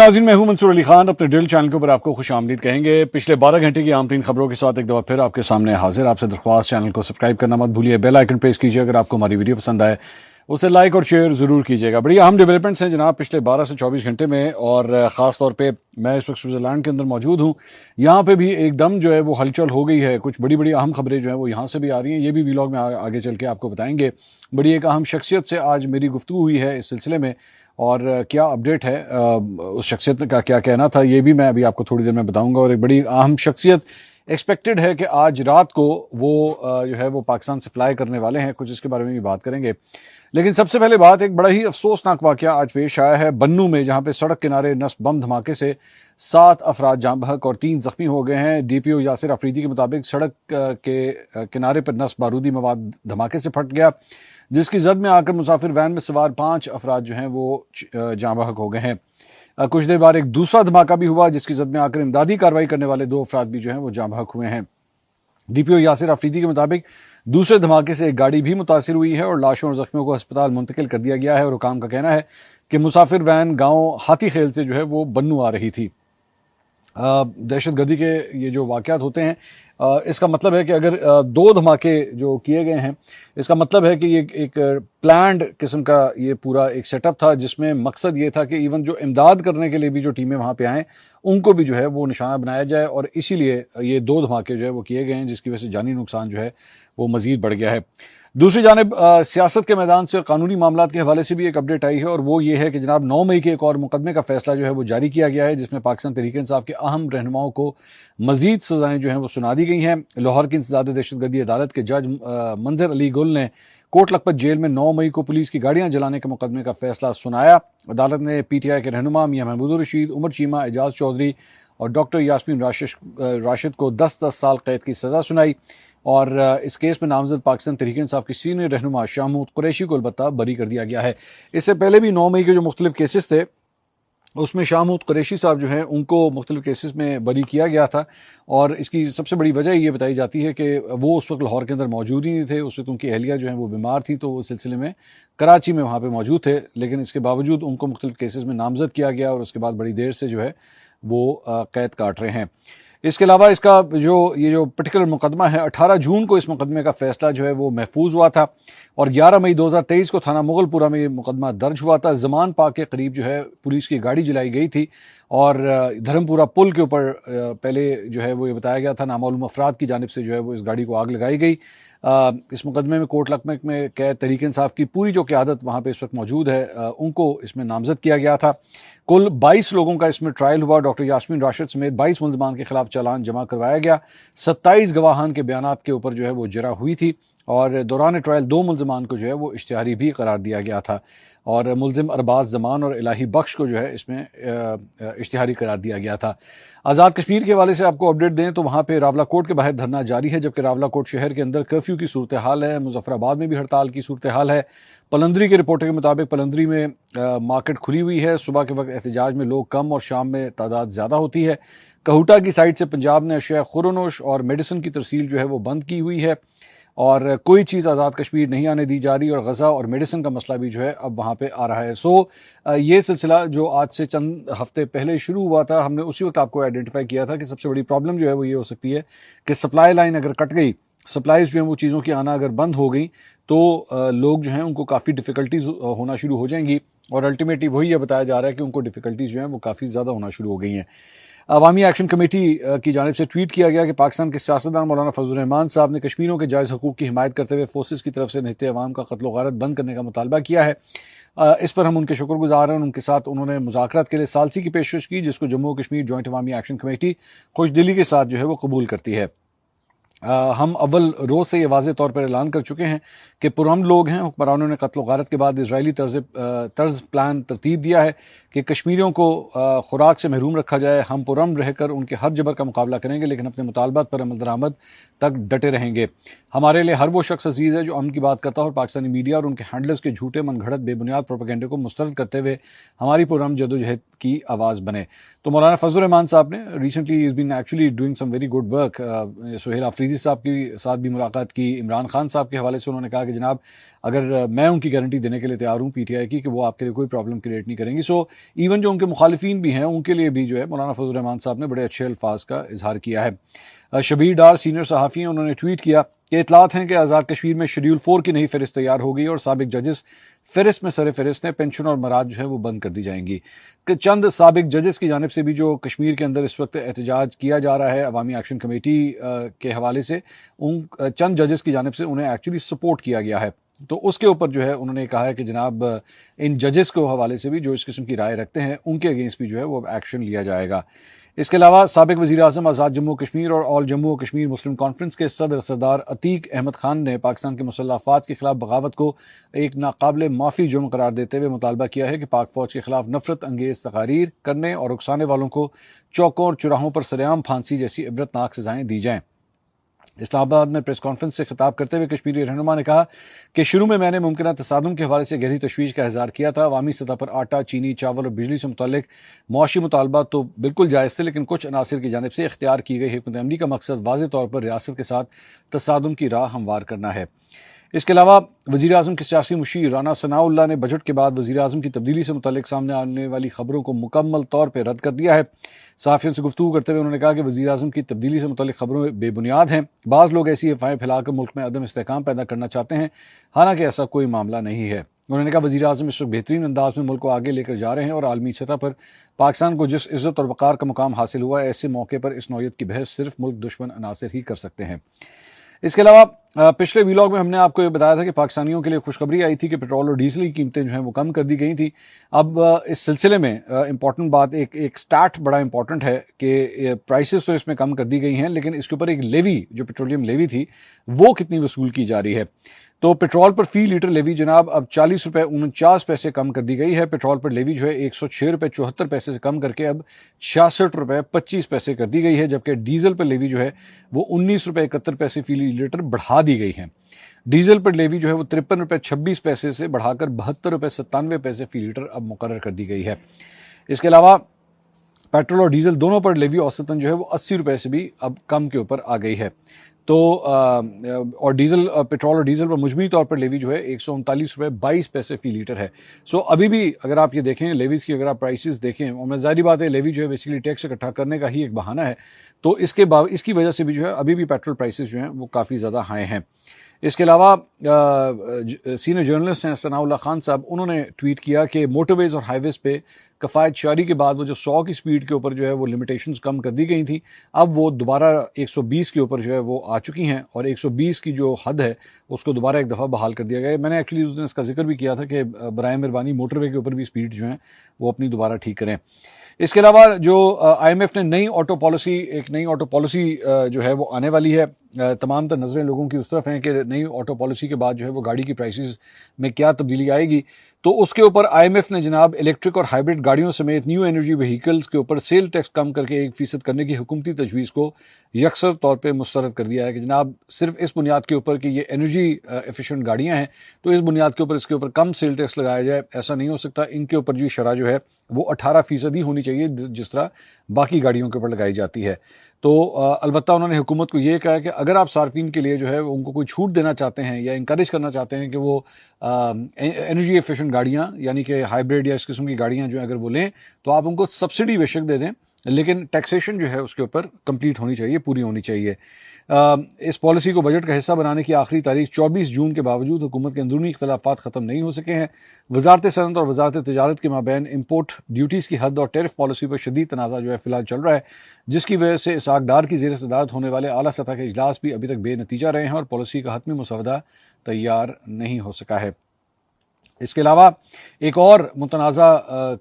नाज़रीन, मैं हूं मंसूर अली खान। अपने डिल चैनल के ऊपर आपको खुश आमदीद कहेंगे। पिछले 12 घंटे की आम तीन खबरों के साथ एक दफा फिर आपके सामने हाजिर। आपसे दरख्वास्त, चैनल को सब्सक्राइब करना मत भूलिए, बेल आइकन प्रेस कीजिए। अगर आपको हमारी वीडियो पसंद आए उसे लाइक और शेयर जरूर कीजिएगा। बड़ी अहम डेवलपमेंट्स हैं जनाब पिछले 12 से 24 घंटे में, और ख़ास तौर पे मैं इस वक्त स्विट्जरलैंड के अंदर मौजूद हूँ। यहाँ पे भी एकदम जो है वो हलचल हो गई है। कुछ बड़ी बड़ी अहम खबरें जो है वो यहाँ से भी आ रही हैं। ये भी व्लॉग में आगे चल के आपको बताएंगे। बड़ी एक अहम शख्सियत से आज मेरी गुफ्तगू हुई है इस सिलसिले में, और क्या अपडेट है उस शख्सियत का क्या कहना था, ये भी मैं अभी आपको थोड़ी देर में बताऊंगा। और एक बड़ी अहम शख्सियत एक्सपेक्टेड है कि आज रात को वो जो है वो पाकिस्तान से फ्लाई करने वाले हैं। कुछ इसके बारे में भी बात करेंगे। लेकिन सबसे पहले बात, एक बड़ा ही अफसोसनाक वाकया आज पेश आया है बन्नू में, जहां पे सड़क किनारे नस्ब बम धमाके से 7 अफराद जाँ बहक और 3 जख्मी हो गए हैं। डीपीओ यासिर अफरीदी के मुताबिक सड़क के किनारे पर नस्ब बारूदी मवाद धमाके से फट गया, जिसकी जद में आकर मुसाफिर वैन में सवार 5 अफराद जो हैं वो जाँ बहक हो गए हैं। कुछ देर बाद एक दूसरा धमाका भी हुआ, जिसकी जद में आकर इमदादी कार्रवाई करने वाले 2 अफराद भी जो हैं वो जाँ बहक हुए हैं। डीपीओ यासिर अफरीदी के मुताबिक दूसरे धमाके से एक गाड़ी भी मुतासिर हुई है और लाशों और जख्मियों को अस्पताल मुंतकिल कर दिया गया है। और हुकाम का कहना है कि मुसाफिर वैन गांव हाथी खेल से जो है वो बन्नू आ रही थी। दहशत गर्दी के ये जो वाक़यात होते हैं, इसका मतलब है कि अगर 2 धमाके जो किए गए हैं, इसका मतलब है कि ये एक प्लान्ड किस्म का ये पूरा एक सेटअप था, जिसमें मकसद ये था कि इवन जो इमदाद करने के लिए भी जो टीमें वहाँ पे आएँ, उनको भी जो है वो निशाना बनाया जाए। और इसीलिए ये 2 धमाके जो है वो किए गए हैं, जिसकी वजह से जानी नुकसान जो है वो मज़ीद बढ़ गया है। दूसरी जानिब सियासत के मैदान से और कानूनी मामलात के हवाले से भी एक अपडेट आई है, और वो ये है कि जनाब 9 मई के एक और मुकदमे का फैसला जो है वो जारी किया गया है, जिसमें पाकिस्तान तहरीक-ए-इंसाफ के अहम रहनुमाओं को मजीद सजाएं जो हैं वो सुना दी गई हैं। लाहौर की इंसदाद दहशतगर्दी अदालत के जज मंजर अली गुल ने कोट लखपत जेल में 9 मई को पुलिस की गाड़ियां जलाने के मुकदमे का फैसला सुनाया। अदालत ने PTI के रहनुमा मियां महमूद रशीद, उमर चीमा, एजाज चौधरी और डॉक्टर यास्मीन राशिद को 10-10 साल कैद की सजा सुनाई। और इस केस में नामजद पाकिस्तान तहरीक-ए-इंसाफ की सीनियर रहनुमा शाहमूद कुरैशी को अलबत्ता बरी कर दिया गया है। इससे पहले भी 9 मई के जो मुख्तलिफ केसेस थे, उसमें शाहमूद कुरैशी साहब जो हैं उनको मुख्तलिफ केसेस में बरी किया गया था। और इसकी सबसे बड़ी वजह ये बताई जाती है कि वो उस वक्त लाहौर के अंदर मौजूद ही नहीं थे। उस वक्त उनकी अहलिया जो है वो बीमार थी, तो उस सिलसिले में कराची में वहाँ पर मौजूद थे। लेकिन इसके बावजूद उनको मुख्तलिफ केसेस में नामजद किया गया, और उसके बाद बड़ी देर से जो है वो कैद काट रहे हैं। इसके अलावा इसका ये जो पर्टिकुलर मुकदमा है, 18 जून को इस मुकदमे का फैसला जो है वो महफूज हुआ था, और 11 मई 2023 को थाना मुगलपुरा में ये मुकदमा दर्ज हुआ था। जमान पाक के करीब जो है पुलिस की गाड़ी जलाई गई थी, और धर्मपुरा पुल के ऊपर पहले जो है वो ये बताया गया था नामालूम अफराद की जानिब से जो है वो इस गाड़ी को आग लगाई गई। इस मुकदमे में कोट लखपत में कैद तहरीक-ए-इंसाफ की पूरी जो क़यादत वहाँ पे इस वक्त मौजूद है, उनको इसमें नामजद किया गया था। कुल 22 लोगों का इसमें ट्रायल हुआ। डॉक्टर यास्मीन राशिद समेत 22 मुल्ज़मान के खिलाफ चालान जमा करवाया गया। 27 गवाहान के बयानात के ऊपर जो है वो जरा हुई थी, और दौरान ट्रायल 2 मुल्ज़मान को जो है वो इश्तिहारी भी करार दिया गया था, और मुल्ज़िम अरबाज जमान और इलाही बख्श को जो है इसमें इश्तिहारी करार दिया गया था। आज़ाद कश्मीर के हवाले से आपको अपडेट दें तो वहाँ पे रावलाकोट के बाहर धरना जारी है, जबकि रावलाकोट शहर के अंदर कर्फ्यू की सूरत हाल है। मुजफ्फराबाद में भी हड़ताल की सूरत हाल है। पलंदरी के रिपोर्टर के मुताबिक पलंदरी में मार्केट खुली हुई है। सुबह के वक्त एहतजाज में लोग कम और शाम में तादाद ज़्यादा होती है। कहूटा की साइड से पंजाब ने अशिया खुरनोश और मेडिसिन की तरसील जो है वो बंद की हुई है, और कोई चीज़ आज़ाद कश्मीर नहीं आने दी जा रही, और गज़ा और मेडिसिन का मसला भी जो है अब वहाँ पे आ रहा है। ये सिलसिला जो आज से चंद हफ्ते पहले शुरू हुआ था, हमने उसी वक्त आपको आइडेंटिफाई किया था कि सबसे बड़ी प्रॉब्लम जो है वो ये हो सकती है कि सप्लाई लाइन अगर कट गई, सप्लाईज जो है वो चीज़ों की आना अगर बंद हो गई, तो लोग जो हैं उनको काफ़ी डिफ़िकल्टीज होना शुरू हो जाएंगी, और अल्टीमेटली वही ये बताया जा रहा है कि उनको डिफ़िकल्टीज जो हैं वो काफ़ी ज़्यादा होना शुरू हो गई हैं। अवामी एक्शन कमेटी की जानिब से ट्वीट किया गया कि पाकिस्तान के सियासतदान मौलाना फजल रहमान साहब ने कश्मीरियों के जायज़ हकूक़ की हिमायत करते हुए फोर्सेस की तरफ से निहत्ते अवाम का कत्ल गारत बंद करने का मुतालबा किया है। इस पर हम उनके शुक्रगुजार हैं। उनके साथ उन्होंने मुज़ाकरात के लिए सालसी की पेशकश की, जिसको जम्मू कश्मीर जॉइंट अवामी एक्शन कमेटी खुश दिली के साथ जो है वो कबूल करती है। हम अव्वल रोज़ से ये वाज़े तौर पर ऐलान कर चुके हैं कि पुरअमन लोग हैं। हुक्मरानों ने कत्ल गारत के बाद इजरायली तर्ज प्लान तरतीब दिया है कि कश्मीरियों को खुराक से महरूम रखा जाए। हम पुरअमन रहकर उनके हर जबर का मुकाबला करेंगे, लेकिन अपने मुतालबात पर अमल दरामद तक डटे रहेंगे। हमारे लिए हर वो शख्स अजीज़ है जो अमन की बात करता हो, और पाकिस्तानी मीडिया और उनके हैंडलर्स के झूठे मनगढ़ंत बेबुनियाद प्रोपेगेंडे को मुस्तरद करते हुए हमारी पुरअमन जदोजहद की आवाज़ बने। तो मौलाना फजल रहमान साहब ने recently is been actually doing some very good work. Suhail Afridi साहब के साथ भी मुलाकात की, इमरान खान साहब के हवाले से उन्होंने कहा कि जनाब अगर मैं उनकी गारंटी देने के लिए तैयार हूँ पीटीआई की कि वो आपके लिए कोई प्रॉब्लम क्रिएट नहीं करेंगी। सो इवन जो उनके मुखालिफिन भी हैं उनके लिए भी जो है मौलाना फजल रहमान साहब ने बड़े अच्छे अल्फाज का इजहार किया है। शबीर डार सीनियर सहाफ़ी हैं, उन्होंने ट्वीट किया कि इतलात हैं कि आज़ाद कश्मीर में शेड्यूल 4 की नई फहरिस्त तैयार हो गई और साबिक जजेस फहरिस्त में सर फहरिस्त हैं, पेंशन और मराद जो है वो बंद कर दी जाएंगी। कि चंद साबिक जजेस की जानिब से भी जो कश्मीर के अंदर इस वक्त एहतजाज किया जा रहा है अवामी एक्शन कमेटी के हवाले से, उन चंद जजेस की जानिब से उन्हें एक्चुअली सपोर्ट किया गया है। तो उसके ऊपर जो है उन्होंने कहा है कि जनाब इन जजेस के हवाले से भी जो इस किस्म की राय रखते हैं उनके अगेंस्ट भी जो है वो एक्शन लिया जाएगा। इसके अलावा साबिक वज़ीर आज़म आज़ाद जम्मू कश्मीर और ऑल जम्मू कश्मीर मुस्लिम कॉन्फ्रेंस के सदर सरदार अतीक अहमद खान ने पाकिस्तान के मुसल्लह अफ़वाज के खिलाफ बगावत को एक नाकाबिले माफ़ी जुर्म करार देते हुए मुतालबा किया है कि पाक फौज के खिलाफ नफरत अंगेज तकारीर करने और उकसाने वालों को चौकों और चौराहों पर सरेआम फांसी जैसी इबरतनाक सजाएं दी जाएं। इस्लामाबाद में प्रेस कॉन्फ्रेंस से खिताब करते हुए कश्मीरी रहनुमा ने कहा कि शुरू में मैंने मुमकिन तसादुम के हवाले से गहरी तशवीश का इज़हार किया था। अवामी सतह पर आटा, चीनी, चावल और बिजली से मुतल्लिक मुआशी मुतालबा तो बिल्कुल जायज़ थे, लेकिन कुछ अनासिर की जानिब से इख्तियार की गई हिकमत अमली का मकसद वाज़ेह तौर पर रियासत के साथ तसादुम की राह हमवार करना है। इसके अलावा वज़ीर आज़म के सियासी मुशीर राना सनाउल्लाह ने बजट के बाद वज़ीर आज़म की तब्दीली से मुतल्लिक सामने आने वाली खबरों को मुकम्मल तौर पर रद्द कर दिया है। सहाफ़ियों से गुफ्तगू करते हुए उन्होंने कहा कि वज़ीर आज़म की तब्दीली से मुतल्लिक खबरों बेबुनियाद हैं। बाज़ लोग ऐसी अफवाहें फैलाकर मुल्क में अदम इस्तेहकाम पैदा करना चाहते हैं, हालांकि ऐसा कोई मामला नहीं है। उन्होंने कहा वज़ीर आज़म इस वक्त बेहतरीन अंदाज में मुल्क को आगे लेकर जा रहे हैं और आलमी सतह पर पाकिस्तान को जिस इज़्ज़त और वक़ार का मुकाम हासिल हुआ है, ऐसे मौके पर इस नौयत की बहस सिर्फ मुल्क दुश्मन अनासिर ही कर सकते हैं। इसके अलावा पिछले वीलॉग में हमने आपको ये बताया था कि पाकिस्तानियों के लिए खुशखबरी आई थी कि पेट्रोल और डीजल की कीमतें जो हैं वो कम कर दी गई थी। अब इस सिलसिले में इम्पॉर्टेंट बात, एक स्टार्ट बड़ा इंपॉर्टेंट है कि प्राइसेस तो इसमें कम कर दी गई हैं, लेकिन इसके ऊपर एक लेवी जो पेट्रोलियम लेवी थी वो कितनी वसूल की जा रही है। तो पेट्रोल पर फी लीटर लेवी जनाब अब 40 रुपये 49 पैसे कम कर दी गई है। पेट्रोल पर लेवी जो है 106 रुपये 74 पैसे से कम करके अब 66 रुपये 25 पैसे कर दी गई है, जबकि डीजल पर लेवी जो है वो 19 रुपये 71 पैसे फी लीटर बढ़ा दी गई है। डीजल पर लेवी जो है वो 53 रुपये 26 पैसे से बढ़ाकर 72 रुपये 97 पैसे फी लीटर अब मुकर्रर कर दी गई है। इसके अलावा पेट्रोल और डीजल दोनों पर लेवी औसतन जो है वो 80 रुपये से भी अब कम के ऊपर आ गई है। तो और डीजल पेट्रोल और डीजल पर मुजमई तौर पर लेवी जो है 139 रुपये 22 पैसे फी लीटर है। सो अभी भी अगर आप ये देखें लेवीज की, अगर आप प्राइसेस देखें, और जाहिर बात है लेवी जो है बेसिकली टैक्स इकट्ठा करने का ही एक बहाना है, तो इसकी वजह से भी जो है अभी भी पेट्रोल प्राइसेस जो हैं वो काफ़ी ज़्यादा हाई हैं। इसके अलावा सीनियर जर्नलिस्ट हैं सनाउल्लाह खान साहब, उन्होंने ट्वीट किया कि मोटरवेज और हाईवेज पे कफ़ायत शारी के बाद वो जो 100 की स्पीड के ऊपर जो है वो लिमिटेशंस कम कर दी गई थी, अब वो दोबारा 120 के ऊपर जो है वो आ चुकी हैं और 120 की जो हद है उसको दोबारा एक दफ़ा बहाल कर दिया गया है। मैंने एक्चुअली उस दिन इसका जिक्र भी किया था कि बराए मेहरबानी मोटरवे के ऊपर भी स्पीड जो है वो अपनी दोबारा ठीक करें। इसके अलावा जो IMF ने एक नई ऑटो पॉलिसी जो है वो आने वाली है। तमाम तर नज़रें लोगों की उस तरफ हैं कि नई ऑटो पॉलिसी के बाद जो है वो गाड़ी की प्राइसेस में क्या तब्दीली आएगी। तो उसके ऊपर IMF ने जनाब इलेक्ट्रिक और हाइब्रिड गाड़ियों समेत न्यू एनर्जी व्हीकल्स के ऊपर सेल टैक्स कम करके 1% करने की हुकूमती तजवीज़ को यकसर तौर पर मुस्तरद कर दिया है कि जनाब सिर्फ इस बुनियाद के ऊपर कि ये एनर्जी एफिशिएंट गाड़ियाँ हैं तो इस बुनियाद के ऊपर इसके ऊपर कम सेल टैक्स लगाया जाए, ऐसा नहीं हो सकता। इनके ऊपर जो शरह जो है वो 18% ही होनी चाहिए जिस तरह बाकी गाड़ियों के ऊपर लगाई जाती है। तो अलबत्ता उन्होंने हुकूमत को ये कहा है कि अगर आप सार्फिन के लिए जो है उनको कोई छूट देना चाहते हैं या इंकरेज करना चाहते हैं कि वो एनर्जी एफिशिएंट गाड़ियाँ यानी कि हाइब्रिड या इस किस्म की गाड़ियाँ जो अगर वो लें तो आप उनको सब्सिडी बेशक दे दें, लेकिन टैक्सेशन जो है उसके ऊपर कंप्लीट होनी चाहिए, पूरी होनी चाहिए। इस पॉलिसी को बजट का हिस्सा बनाने की आखिरी तारीख 24 जून के बावजूद हुकूमत के अंदरूनी इख्तलाफात ख़त्म नहीं हो सके हैं। वजारत सनत और वजारत तजारत के माबैन इम्पोर्ट ड्यूटीज़ की हद और टेरिफ पॉलिसी पर शदीद तनाज़ा जो है फिलहाल चल रहा है, जिसकी वजह से इसाकदार की ज़ेर सदारत होने वाले आला सतह के इजलास भी अभी तक बेनतीजा रहे हैं और पॉलिसी का हतमी मुसवदा तैयार नहीं हो सका है। इसके अलावा एक और मुतनाज़ा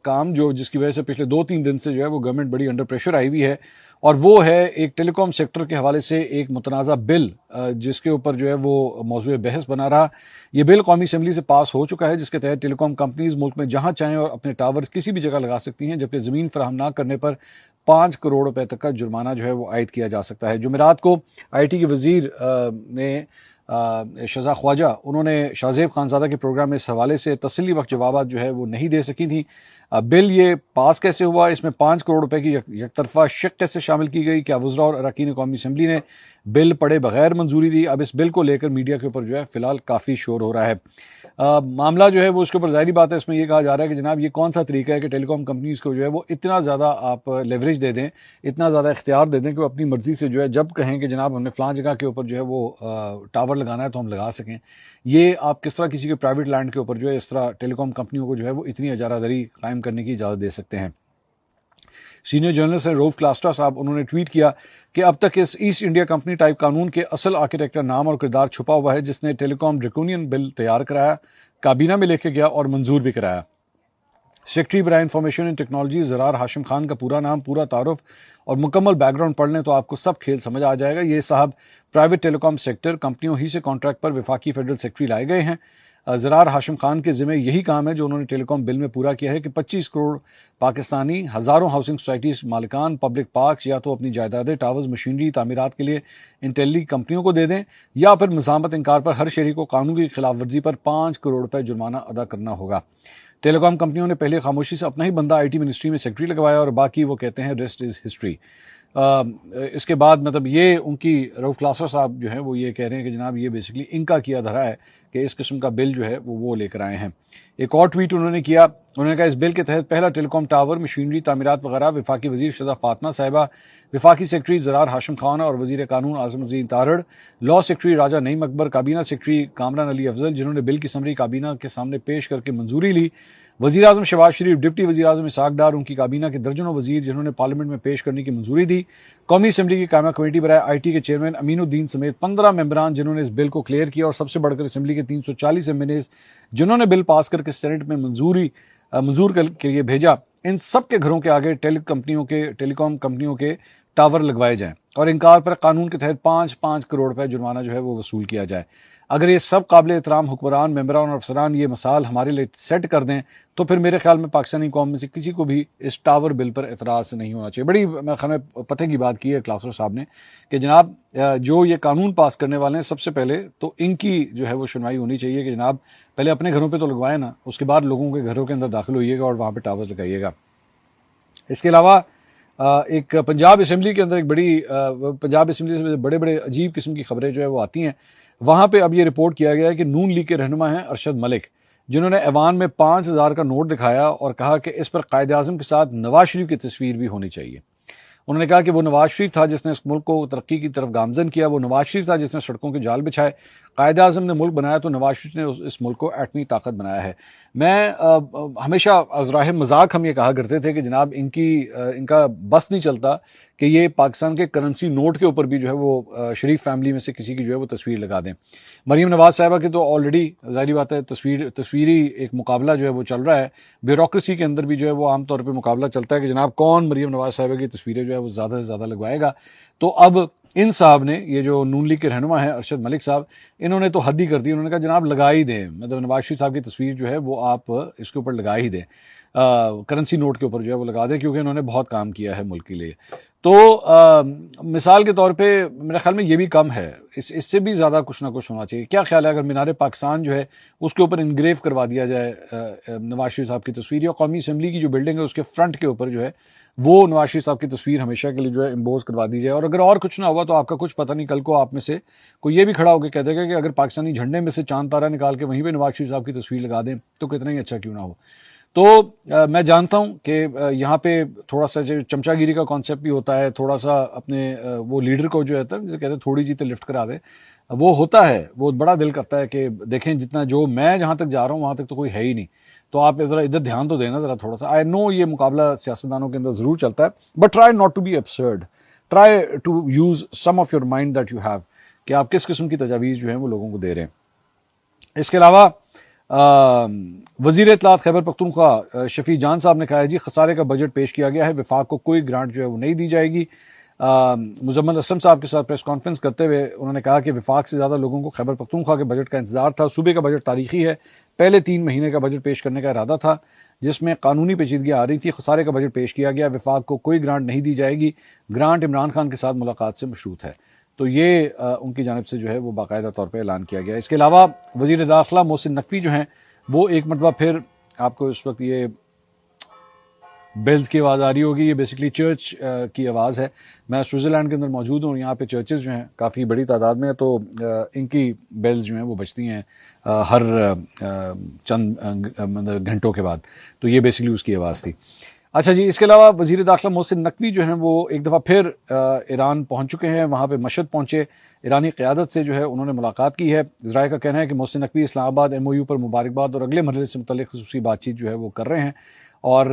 काम जिसकी वजह से पिछले 2-3 दिन से जो है वो गवर्नमेंट बड़ी अंडर प्रेशर आई हुई है, और वो है एक टेलीकॉम सेक्टर के हवाले से एक मुतनाज़ा बिल जिसके ऊपर जो है वो मौजूद बहस बना रहा। ये बिल कौमी असम्बली से पास हो चुका है, जिसके तहत टेलीकॉम कंपनीज मुल्क में जहाँ चाहें और अपने टावर्स किसी भी जगह लगा सकती हैं, जबकि ज़मीन फराहम ना करने पर 5 करोड़ रुपए तक का जुर्माना जो है वो आयद किया जा सकता है। जुमेरात को IT के वजीर ने शज़ा ख्वाजा, उन्होंने शाहज़ेब खानज़ादा के प्रोग्राम में इस हवाले से तसल्ली बख्श जवाब जो है वो नहीं दे सकी थी। बिल ये पास कैसे हुआ, इसमें 5 करोड़ रुपए की यकतरफा शिक कैसे शामिल की गई, क्या वज़रा और अरकान कौमी असम्बली ने बिल पढ़े बगैर मंजूरी दी। अब इस बिल को लेकर मीडिया के ऊपर जो है फिलहाल काफ़ी शोर हो रहा है। मामला जो है वो उसके ऊपर ज़ाहिरी बात है, इसमें यह कहा जा रहा है कि जनाब ये कौन सा तरीका है कि टेलीकॉम कंपनीज़ को जो है वो इतना ज़्यादा आप लेवरेज दे दें, इतना ज़्यादा इख्तियार दे दें कि वो अपनी मर्जी से जो है जब कहें कि जनाब हमने फ़लाँ जगह के ऊपर जो है वो टावर लगाना है तो हम लगा सकें। ये आप किस तरह किसी के प्राइवेट लैंड के ऊपर जो है इस तरह टेलीकॉम कंपनियों को जो है वो इतनी इजारादारी कायम करने की इजाज़त दे सकते हैं। सीनियर जर्नलिस्ट हैं रऊफ क्लास्ट्रा साहब, उन्होंने ट्वीट किया कि अब तक इस ईस्ट इंडिया कंपनी टाइप कानून के असल आर्किटेक्ट का नाम और किरदार छुपा हुआ है, जिसने टेलीकॉम ड्रैकोनियन बिल तैयार कराया, काबीना में लेके गया और मंजूर भी कराया। सेक्रेटरी बराए information and technology Zarar Hashim Khan का पूरा नाम, पूरा तारुफ और मुकम्मल बैकग्राउंड पढ़ लें तो आपको सब खेल समझ आ जाएगा। ये साहब प्राइवेट टेलीकॉम सेक्टर कंपनियों ही से कॉन्ट्रैक्ट पर वफाकी फेडरल सेक्रेटरी लाए गए हैं। ज़रार हाशिम खान के ज़िम्मे यही काम है जो उन्होंने टेलीकॉम बिल में पूरा किया है कि 25 करोड़ पाकिस्तानी हज़ारों हाउसिंग सोसाइटीज़ मालिकान पब्लिक पार्क्स या तो अपनी जायदादें टावर्स मशीनरी तामीरात के लिए इन टेली कंपनियों को दे दें, या फिर मज़ामत इनकार पर हर शहरी को कानून की खिलाफ वर्जी पर 5 करोड़ रुपए जुर्माना अदा करना होगा। टेलीकॉम कंपनियों ने पहले खामोशी से अपना ही बंदा आईटी मिनिस्ट्री में सेक्रेटरी लगवाया और बाकी वो कहते हैं रेस्ट इज़ हिस्ट्री। इसके बाद मतलब ये उनकी रऊफ क्लास्ट्रा साहब जो है वो ये कह रहे हैं कि जनाब ये बेसिकली इनका किया धरा है कि इस किस्म का बिल जो है वो लेकर आए हैं। एक और ट्वीट उन्होंने किया, उन्होंने कहा इस बिल के तहत पहला टेलीकॉम टावर मशीनरी तामीरात वगैरह विफाकी वजीर शज़ा फातमा साहिबा, विफाकी सेक्रेटरी ज़रार हाशिम खान और वजीर कानून आज़म अज़ीम तारड़, लॉ सेक्रेटरी राजा नईम अकबर, काबीना सेक्रेटरी कामरान अली अफजल जिन्होंने बिल की समरी काबीना के सामने पेश करके मंजूरी ली, वज़ीर आज़म शहबाज शरीफ, डिप्टी वज़ीर आज़म इसाक डार, उनकी काबीना के दर्जनों वज़ीर जिन्होंने पार्लियामेंट में पेश करने की मंजूरी दी, कौमी असम्बली की कायमा कमेटी बराए आईटी के चेयरमैन अमीनुद्दीन समेत 15 मेंबरान जिन्होंने इस बिल को क्लियर किया, और सबसे बढ़कर असम्बली के 340 एमएनएज जिन्होंने बिल पास करके सेनेट में मंजूर के लिए भेजा। इन सब के घरों के आगे टेलीकॉम कंपनियों के टावर लगवाए जाएं और इनकार पर कानून के तहत 5-5 करोड़ रुपए जुर्माना जो है वो वसूल किया जाए। अगर ये सब काबिल एहतराम हुक्मरान, मेंबरान और अफसरान ये मिसाल हमारे लिए सेट कर दें तो फिर मेरे ख्याल में पाकिस्तानी कौम में से किसी को भी इस टावर बिल पर एतराज़ नहीं होना चाहिए। बड़ी मेरे ख्याल में पते की बात की है क्लास्टर साहब ने कि जनाब जो ये कानून पास करने वाले हैं सबसे पहले तो इनकी जो है वो सुनवाई होनी चाहिए कि जनाब पहले अपने घरों पर तो लगवाए ना, उसके बाद लोगों के घरों के अंदर दाखिल होइएगा और वहाँ पर टावर्स लगाइएगा। इसके अलावा एक पंजाब असम्बली के अंदर एक बड़ी पंजाब असम्बली से बड़े बड़े अजीब किस्म की खबरें जो है वो आती हैं। वहाँ पे अब ये रिपोर्ट किया गया है कि नून लीग के रहनुमा हैं अरशद मलिक, जिन्होंने ऐवान में 5,000 का नोट दिखाया और कहा कि इस पर कायद आज़म के साथ नवाज शरीफ की तस्वीर भी होनी चाहिए। उन्होंने कहा कि वो नवाज शरीफ था जिसने इस मुल्क को तरक्की की तरफ गामजन किया, वो नवाज शरीफ था जिसने सड़कों के जाल बिछाए, कायद आज़म ने मुल्क बनाया तो नवाज शरीफ ने इस मुल्क को एटमी ताकत बनाया है। मैं हमेशा अज़राह मजाक हम ये कहा करते थे कि जनाब इनका बस नहीं चलता कि ये पाकिस्तान के करेंसी नोट के ऊपर भी जो है वो शरीफ फैमिली में से किसी की जो है वो तस्वीर लगा दें। मरीम नवाज साहिबा की तो ऑलरेडी ज़ाहिर बात है तस्वीरी एक मुकाबला जो है वो चल रहा है, ब्यूरोक्रेसी के अंदर भी जो है वो आमतौर पर मुकाबला चलता है कि जनाब कौन मरीम नवाज साहिबा की तस्वीरें जो है वो ज़्यादा से ज़्यादा लगवाएगा। तो अब इन साहब ने, ये जो नून लीग के रहनुमा हैं अरशद मलिक साहब, इन्होंने तो हद ही कर दी। उन्होंने कहा जनाब लगा ही दें, मतलब नवाज शरीफ साहब की तस्वीर जो है वो आप इसके ऊपर लगा ही दें, करेंसी नोट के ऊपर जो है वो लगा दें, क्योंकि इन्होंने बहुत काम किया है मुल्क के लिए। तो मिसाल के तौर पे मेरे ख्याल में ये भी कम है, इससे भी ज़्यादा कुछ ना कुछ होना चाहिए। क्या ख्याल है अगर मीनार पाकिस्तान जो है उसके ऊपर इनग्रेव करवा दिया जाए नवाज शरीफ साहब की तस्वीर, या कौमी असम्बली की जो बिल्डिंग है उसके फ्रंट के ऊपर जो है वो नवाज शरीफ साहब की तस्वीर हमेशा के लिए जो है इम्पोज करवा दी जाए। और अगर और कुछ ना हुआ तो आपका कुछ पता नहीं, कल को आप में से कोई ये भी खड़ा होकर कह देगा कि अगर पाकिस्तानी झंडे में से चांद तारा निकाल के वहीं पे नवाज शरीफ साहब की तस्वीर लगा दें तो कितना ही अच्छा क्यों ना हो। तो मैं जानता हूं कि यहाँ पे थोड़ा सा चमचागिरी का कॉन्सेप्ट भी होता है, थोड़ा सा अपने वो लीडर को जो है जैसे कहते हैं थोड़ी जीते लिफ्ट करा दे, वो होता है, वो बड़ा दिल करता है कि देखें जितना जो मैं जहां तक जा रहा हूं वहां तक तो कोई है ही नहीं, तो आप जरा इधर ध्यान तो देना जरा थोड़ा सा। आई नो ये मुकाबला सियासतदानों के अंदर जरूर चलता है, but try not to be absurd, try to use some of your mind that you have, कि आप किस किस्म की तजावीज़ जो है वो लोगों को दे रहे हैं। इसके अलावा वजीर इत्तलात खैबर पख्तूनख्वा शफी जान साहब ने कहा है जी खसारे का बजट पेश किया गया है, विफाक को कोई ग्रांट जो है वो नहीं दी जाएगी। मुजम्मल असलम साहब के साथ प्रेस कॉन्फ्रेंस करते हुए उन्होंने कहा कि विफाक से ज़्यादा लोगों को खैबर पख्तूनख्वा के बजट का इंतजार था। सूबे का बजट तारीखी है, पहले 3 महीने का बजट पेश करने का इरादा था जिसमें कानूनी पेचीदगियाँ आ रही थी। खसारे का बजट पेश किया गया, विफाक को कोई ग्रांट नहीं दी जाएगी, ग्रांट इमरान खान के साथ मुलाकात से मशरूत है। तो ये उनकी जानिब से जो है वो बाकायदा तौर पर ऐलान किया गया। इसके अलावा वज़ीर दाखिला मोहसिन नकवी जो हैं वो एक मरतबा फिर, आपको इस वक्त ये बेल्स की आवाज़ आ रही होगी, ये बेसिकली चर्च की आवाज़ है। मैं स्विट्ज़रलैंड के अंदर मौजूद हूँ, यहाँ पे चर्चेज़ जो हैं काफ़ी बड़ी तादाद में, तो इनकी बेल्स जो हैं वो बजती हैं हर चंद मतलब घंटों के बाद। तो ये बेसिकली उसकी आवाज़ थी। अच्छा जी, इसके अलावा वज़ीर दाखिला मोहसिन नकवी जो हैं वो एक दफ़ा फिर ईरान पहुँच चुके हैं। वहाँ पे मशहद पहुँचे, ईरानी क़यादत से जो है उन्होंने मुलाकात की है। ज़राए का कहना है कि मोहसिन नकवी इस्लामाबाद MOU पर मुबारकबाद और अगले मरहले से मुतल्लिक़ ख़ुसूसी बातचीत जो है वो कर रहे हैं। और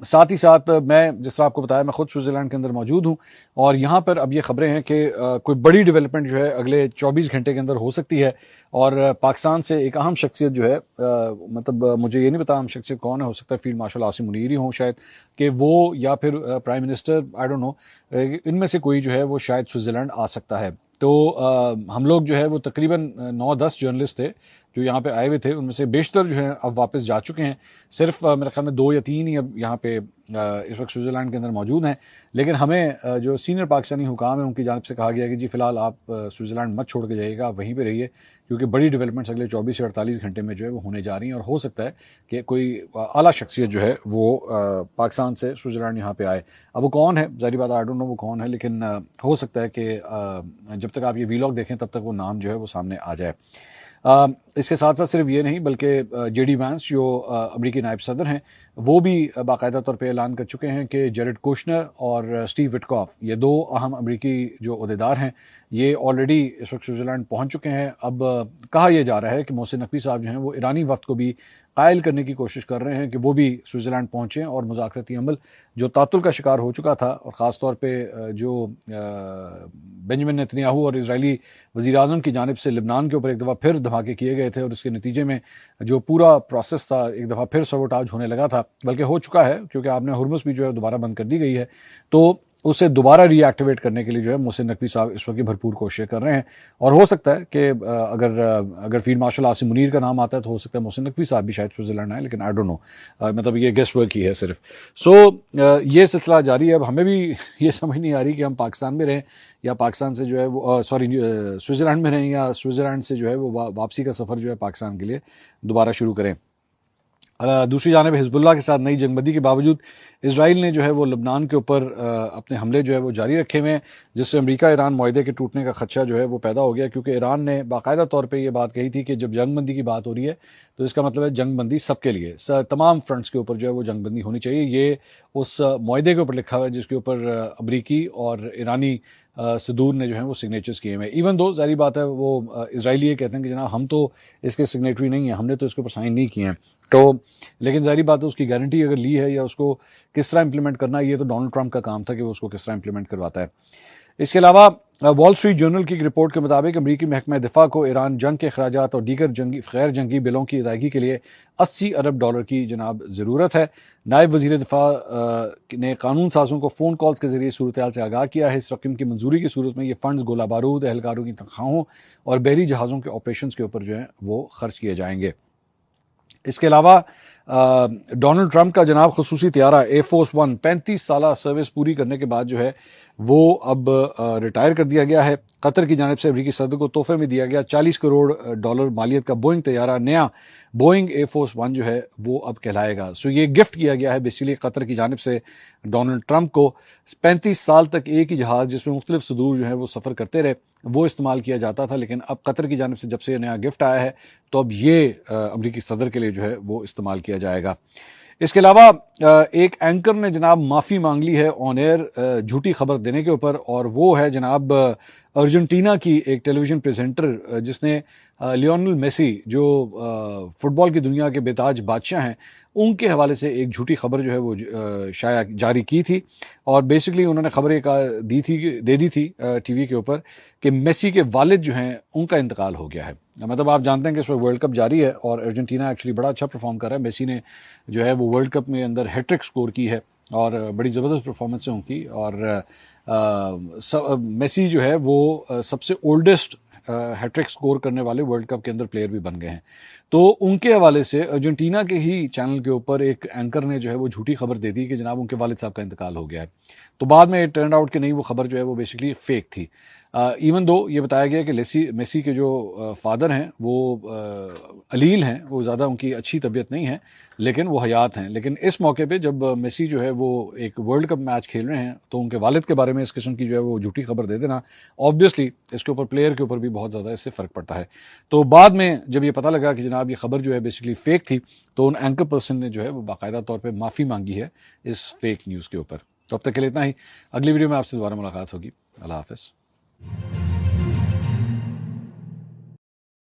साथ ही साथ मैं, जिस तरह आपको बताया, मैं खुद स्विट्ज़रलैंड के अंदर मौजूद हूँ और यहाँ पर अब ये खबरें हैं कि कोई बड़ी डेवलपमेंट जो है अगले 24 घंटे के अंदर हो सकती है। और पाकिस्तान से एक अहम शख्सियत जो है, मतलब मुझे ये नहीं पता अहम शख्सियत कौन है, हो सकता है फील्ड मार्शल आसिम मुनीर ही हो शायद, कि वो या फिर prime minister, I don't know, इनमें से कोई जो है वो शायद स्विट्ज़रलैंड आ सकता है। तो हम लोग जो है वो तकरीबन 9-10 जर्नलिस्ट थे जो यहाँ पे आए हुए थे, उनमें से बेशतर जो है अब वापस जा चुके हैं। सिर्फ मेरे ख्याल में 2 या 3 ही अब यहाँ पे इस वक्त स्विट्ज़रलैंड के अंदर मौजूद हैं। लेकिन हमें जो सीनियर पाकिस्तानी हुकाम है उनकी जानिब से कहा गया कि जी फ़िलहाल आप स्विट्ज़रलैंड मत छोड़ के जाइएगा, आप वहीं पे रहिए, क्योंकि बड़ी डेवलपमेंट्स अगले 24 से 48 घंटे में जो है वो होने जा रही हैं और हो सकता है कि कोई आला शख्सियत जो है वो पाकिस्तान से स्विट्ज़रलैंड यहाँ पे आए। अब वो कौन है, ज़ाहिर बात आई डोंट नो वो कौन है, लेकिन हो सकता है कि जब तक आप ये वीलॉग देखें तब तक वो नाम जो है वो सामने आ जाए। इसके साथ साथ सिर्फ ये नहीं, बल्कि JD वैंस जो अमरीकी नायब सदर हैं वो भी बाकायदा तौर पे ऐलान कर चुके हैं कि जेरेड कुशनर और स्टीव विटकॉफ, ये 2 अहम अमरीकी जो ओहदेदार हैं, ये ऑलरेडी इस वक्त स्विट्ज़रलैंड पहुंच चुके हैं। अब कहा यह जा रहा है कि मोहसिन नकवी साहब जो हैं वो ईरानी वक्त को भी कायल करने की कोशिश कर रहे हैं कि वो भी स्विट्ज़रलैंड पहुंचें और मुज़ाकरती अमल जो तातुल का शिकार हो चुका था, और ख़ास तौर पे जो बेंजामिन नेतन्याहू और इजरायली वज़ीर आज़म की जानिब से लिबनान के ऊपर एक दफ़ा फिर धमाके किए गए थे और उसके नतीजे में जो पूरा प्रोसेस था एक दफ़ा फिर सबोटाज होने लगा था, बल्कि हो चुका है, क्योंकि आपने हुर्मुज़ भी जो है दोबारा बंद कर दी गई है। तो उसे दोबारा रीएक्टिवेट करने के लिए जो है मोहसिन नकवी साहब इस वक्त भरपूर कोशिशें कर रहे हैं। और हो सकता है कि अगर फील्ड मार्शल आसिम मुनीर का नाम आता है तो हो सकता है मोहसिन नकवी साहब भी शायद स्विट्ज़रलैंड आए, लेकिन आई डोंट नो, मतलब ये गेस्ट वर्क ही है सिर्फ। सो ये सिलसिला जारी है। अब हमें भी ये समझ नहीं आ रही कि हम पाकिस्तान में रहें या पाकिस्तान से जो है वो स्विट्ज़रलैंड में रहें या स्विट्ज़रलैंड से जो है वो वापसी का सफ़र जो है पाकिस्तान के लिए दोबारा शुरू करें। दूसरी जानिब हिजबुल्लाह के साथ नई जंगबंदी के बावजूद इसराइल ने जो है वो लबनान के ऊपर अपने हमले जो है वो जारी रखे हुए हैं, जिससे अमेरिका ईरान मुआहदे के टूटने का खदशा जो है वो पैदा हो गया, क्योंकि ईरान ने बाकायदा तौर पे ये बात कही थी कि जब जंगबंदी की बात हो रही है तो इसका मतलब है जंगबंदी सबके लिए, तमाम फ्रंट्स के ऊपर जो है वो जंगबंदी होनी चाहिए। ये उस मुआहदे के ऊपर लिखा हुआ है जिसके ऊपर अमरीकी और ईरानी सदूर ने जो है वो सिग्नेचर्स किए हुए हैं। इवन दो ज़ाहिर बात है वो इसराइली ये कहते हैं कि जनाब हम तो इसके सिग्नेटरी नहीं है, हमने तो इसके ऊपर साइन नहीं किए हैं। तो लेकिन ज़ाहिर बात है उसकी गारंटी अगर ली है या उसको किस तरह इंप्लीमेंट करना है, ये तो डोनाल्ड ट्रंप का काम था कि वो उसको किस तरह इंप्लीमेंट करवाता है। इसके अलावा वॉल स्ट्रीट जर्नल की एक रिपोर्ट के मुताबिक अमरीकी महकमा दिफा को ईरान जंग के अखराजात और दीगर गैर जंगी बिलों की अदायगी के लिए $80 अरब की जनाब ज़रूरत है। नायब वज़ीर दिफा ने कानून साजों को फ़ोन कॉल्स के जरिए सूरत हाल से आगाह किया है। इस रकम की मंजूरी की सूरत में ये फ़ंड्स गोला बारूद, एहलकारों की तनख्वाहों और बहरी जहाज़ों के ऑपरेशन के ऊपर जो है वो खर्च किए जाएंगे। इसके अलावा डोनाल्ड ट्रंप का जनाब खसूसी त्यारा एयरफोर्स 1 35 साल सर्विस पूरी करने के बाद जो है वो अब रिटायर कर दिया गया है। कतर की जानिब से अमरीकी सदर को तोहफे में दिया गया $40 करोड़ मालियत का बोइंग तैयारा नया बोइंग एयरफोर्स 1 जो है वो अब कहलाएगा। सो ये गिफ्ट किया गया है बेसिकली कतर की जानिब से डोनाल्ड ट्रंप को। 35 साल तक एक ही जहाज़ जिसमें मुख्तलिफ सदूर जो है वो सफ़र करते रहे वो इस्तेमाल किया जाता था, लेकिन अब कतर की जानिब से जब से ये नया गिफ्ट आया है तो अब ये अमरीकी सदर के लिए जो है वो इस्तेमाल किया जाएगा। इसके अलावा एक एंकर ने जनाब माफ़ी मांग ली है ऑन एयर झूठी खबर देने के ऊपर, और वो है जनाब अर्जेंटीना की एक टेलीविज़न प्रेजेंटर जिसने लियोनेल मेसी जो फुटबॉल की दुनिया के बेताज बादशाह हैं उनके हवाले से एक झूठी खबर जो है वो शाया जारी की थी। और बेसिकली उन्होंने खबर एक दे दी थी टीवी के ऊपर कि मेसी के वालिद जो हैं उनका इंतकाल हो गया है। मतलब आप जानते हैं कि इस वक्त वर्ल्ड कप जारी है और अर्जेंटीना एक्चुअली बड़ा अच्छा परफॉर्म कर रहा है। मेसी ने जो है वो वर्ल्ड कप में अंदर हैट्रिक स्कोर की है और बड़ी ज़बरदस्त परफॉर्मेंस है उनकी। और मेसी जो है वो सबसे ओल्डेस्ट हैट्रिक स्कोर करने वाले वर्ल्ड कप के अंदर प्लेयर भी बन गए हैं। तो उनके हवाले से अर्जेंटीना के ही चैनल के ऊपर एक एंकर ने जो है वो झूठी खबर दे दी कि जनाब उनके वालिद साहब का इंतकाल हो गया है। तो बाद में टर्न आउट कि नहीं, वो खबर जो है वो बेसिकली फेक थी। इवन दो ये बताया गया कि मेसी के जो फादर हैं वो अलील हैं, वो ज़्यादा उनकी अच्छी तबीयत नहीं है, लेकिन वो हयात हैं। लेकिन इस मौके पे जब मेसी जो है वो एक वर्ल्ड कप मैच खेल रहे हैं तो उनके वालिद के बारे में इस किस्म की जो है वो झूठी खबर दे देना, ऑब्वियसली इसके ऊपर प्लेयर के ऊपर भी बहुत ज़्यादा इससे फ़र्क पड़ता है। तो बाद में जब ये पता लगा कि जनाब ये खबर जो है बेसिकली फ़ेक थी, तो उन एंकर पर्सन ने जो है वो बाकायदा तौर पर माफ़ी मांगी है इस फेक न्यूज़ के ऊपर। तो अब तक के लिए इतना ही। अगली वीडियो में आपसे दोबारा मुलाकात होगी। अल्लाह हाफ़िज़।